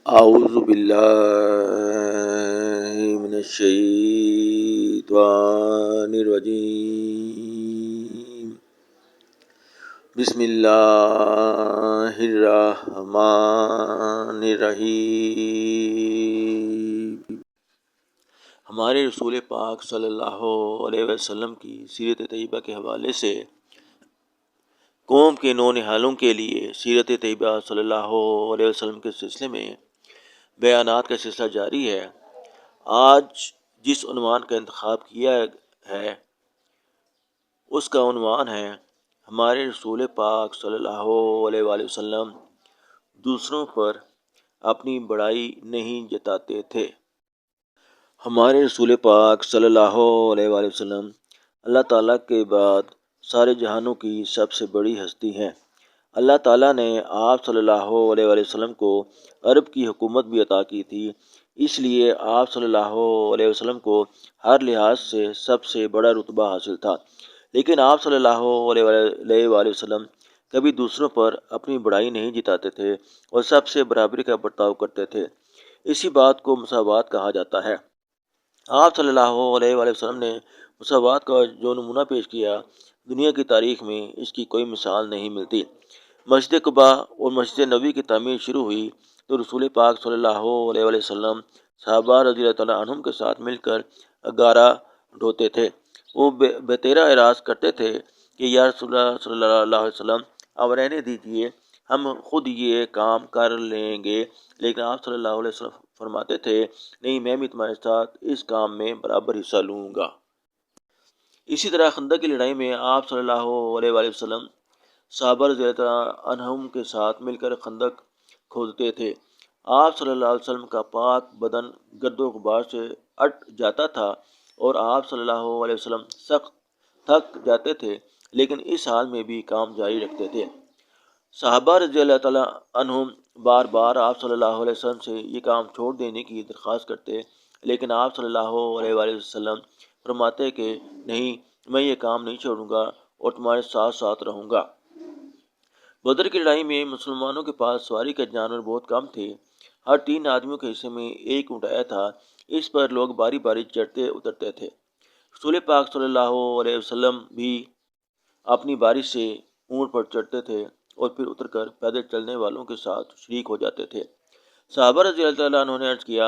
اعوذ باللہ من الشیطان الرجیم بسم اللہ الرحمن الرحیم۔ ہمارے رسول پاک صلی اللہ علیہ وسلم کی سیرت طیبہ کے حوالے سے قوم کے نونہالوں کے لیے سیرت طیبہ صلی اللہ علیہ وسلم کے سلسلے میں بیانات کا سلسلہ جاری ہے۔ آج جس عنوان کا انتخاب کیا ہے اس کا عنوان ہے ہمارے رسول پاک صلی اللہ علیہ وآلہ وسلم دوسروں پر اپنی بڑائی نہیں جتاتے تھے۔ ہمارے رسول پاک صلی اللہ علیہ وآلہ وسلم اللہ تعالیٰ کے بعد سارے جہانوں کی سب سے بڑی ہستی ہیں۔ اللہ تعالیٰ نے آپ صلی اللہ علیہ وآلہ وسلم کو عرب کی حکومت بھی عطا کی تھی، اس لیے آپ صلی اللہ علیہ وسلم کو ہر لحاظ سے سب سے بڑا رتبہ حاصل تھا، لیکن آپ صلی اللہ علیہ وآلہ وسلم کبھی دوسروں پر اپنی بڑائی نہیں جتاتے تھے اور سب سے برابری کا برتاؤ کرتے تھے۔ اسی بات کو مساوات کہا جاتا ہے۔ آپ صلی اللہ علیہ وآلہ وسلم نے مساوات کا جو نمونہ پیش کیا، دنیا کی تاریخ میں اس کی کوئی مثال نہیں ملتی۔ مسجد قباء اور مسجد نبوی کی تعمیر شروع ہوئی تو رسول پاک صلی اللہ علیہ وآلہ وسلم صحابہ رضی اللہ تعالیٰ عنہم کے ساتھ مل کر گارا ڈھوتے تھے۔ وہ بتیرا اعراض کرتے تھے کہ یا رسول اللہ صلی اللہ علیہ وسلم اب رہنے دیجیے، ہم خود یہ کام کر لیں گے، لیکن آپ صلی اللہ علیہ وسلم فرماتے تھے نہیں، میں بھی تمہارے ساتھ اس کام میں برابر حصہ لوں گا۔ اسی طرح خندق کی لڑائی میں آپ صلی اللہ علیہ وآلہ وسلم صحابہ رضی اللہ عنہم کے ساتھ مل کر خندق کھودتے تھے۔ آپ صلی اللہ علیہ وسلم کا پاک بدن گرد و غبار سے اٹ جاتا تھا اور آپ صلی اللہ علیہ وسلم سخت تھک جاتے تھے، لیکن اس حال میں بھی کام جاری رکھتے تھے۔ صحابہ رضی اللہ تعالیٰ عنہم بار بار آپ صلی اللہ علیہ وسلم سے یہ کام چھوڑ دینے کی درخواست کرتے، لیکن آپ صلی اللہ علیہ وآلہ وسلم فرماتے کہ نہیں، میں یہ کام نہیں چھوڑوں گا اور تمہارے ساتھ ساتھ رہوں گا۔ بدر کی لڑائی میں مسلمانوں کے پاس سواری کے جانور بہت کم تھے، ہر 3 آدمیوں کے حصے میں ایک اونٹ آیا تھا، اس پر لوگ باری باری چڑھتے اترتے تھے۔ رسول پاک صلی اللہ علیہ وسلم بھی اپنی باری سے اونٹ پر چڑھتے تھے اور پھر اتر کر پیدل چلنے والوں کے ساتھ شریک ہو جاتے تھے۔ صحابہ رضی اللہ عنہ نے عرض کیا،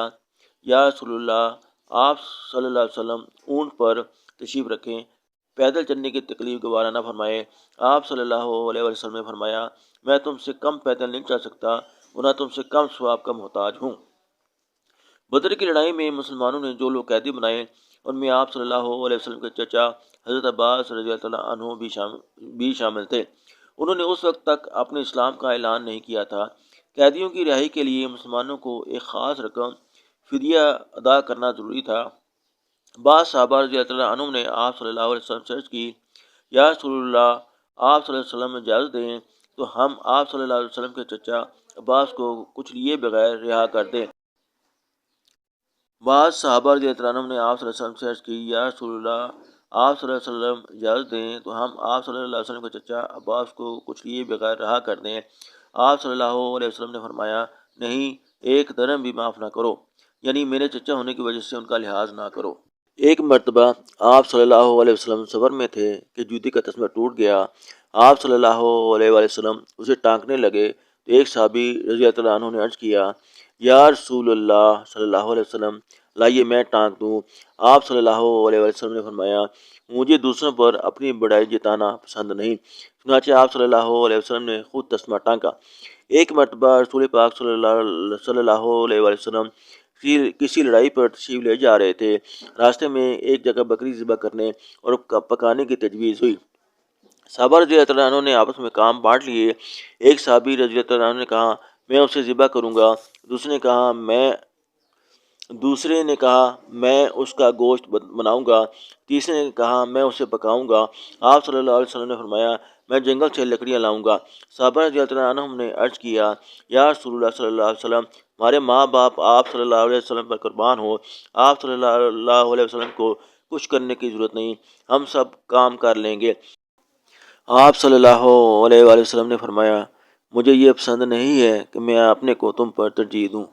یا رسول اللہ، آپ صلی اللہ علیہ وسلم اونٹ پر تشریف رکھیں، پیدل چلنے کی تکلیف گوارا نہ فرمائے۔ آپ صلی اللہ علیہ وسلم نے فرمایا، میں تم سے کم پیدل نہیں چل سکتا اور نہ تم سے کم ثواب کا محتاج ہوں۔ بدر کی لڑائی میں مسلمانوں نے جو لوگ قیدی بنائے ان میں آپ صلی اللہ علیہ وسلم کے چچا حضرت عباس رضی اللہ عنہ بھی شامل تھے۔ انہوں نے اس وقت تک اپنے اسلام کا اعلان نہیں کیا تھا۔ قیدیوں کی رہائی کے لیے مسلمانوں کو ایک خاص رقم فدیہ ادا کرنا ضروری تھا۔ بعض صحابہ رضی اللہ عنہم نے آپ صلی اللہ علیہ وسلم سے عرض کی، یا رسول اللہ، آپ صلی اللہ علیہ وسلم اجازت دیں تو ہم آپ صلی اللہ علیہ وسلم کے چچا عباس کو کچھ لیے بغیر رہا کر دیں۔ بعض صحابہ رضی اللہ عنہم نے آپ صلی اللہ علیہ وسلم سے عرض کی، یا رسول اللہ، آپ صلی اللہ علیہ وسلم اجازت دیں تو ہم آپ صلی اللہ علیہ وسلم کے چچا عباس کو کچھ لیے بغیر رہا کر دیں۔ آپ صلی اللہ علیہ وسلم نے فرمایا، نہیں، 1 درہم بھی معاف نہ کرو، یعنی میرے چچا ہونے کی وجہ سے ان کا لحاظ نہ کرو۔ ایک مرتبہ آپ صلی اللہ علیہ وسلم سفر میں تھے کہ جوتی کا تسمہ ٹوٹ گیا۔ آپ صلی اللہ علیہ وآلہ وسلم اسے ٹانکنے لگے تو ایک صحابی رضی اللہ عنہ نے عرض کیا، یا رسول اللہ صلی اللہ علیہ وسلم، لائیے میں ٹانک دوں۔ آپ صلی اللہ علیہ وسلم نے فرمایا، مجھے دوسروں پر اپنی بڑائی جتانا پسند نہیں۔ چنانچہ آپ صلی اللہ علیہ وسلم نے خود تسمہ ٹانکا۔ ایک مرتبہ رسول پاک صلی اللہ علیہ وسلم کسی لڑائی پر تشریف لے جا رہے تھے۔ راستے میں ایک جگہ بکری ذبح کرنے اور پکانے کی تجویز ہوئی۔ صحابہ رضی اللہ عنہ نے آپس میں کام بانٹ لیے۔ ایک صحابی رضی اللہ عنہ نے کہا، میں اسے ذبح کروں گا۔ دوسرے نے کہا میں اس کا گوشت بناؤں گا۔ تیسرے نے کہا میں اسے پکاؤں گا۔ آپ صلی اللہ علیہ وسلم نے فرمایا، میں جنگل سے لکڑیاں لاؤں گا۔ صحابہ رضی اللہ عنہ نے عرض کیا، یا رسول اللہ صلی اللہ علیہ وسلم، ہمارے ماں باپ آپ صلی اللہ علیہ وسلم پر قربان ہو، آپ صلی اللہ علیہ وسلم کو کچھ کرنے کی ضرورت نہیں، ہم سب کام کر لیں گے۔ آپ صلی اللہ علیہ وسلم نے فرمایا، مجھے یہ پسند نہیں ہے کہ میں اپنے کو تم پر ترجیح دوں۔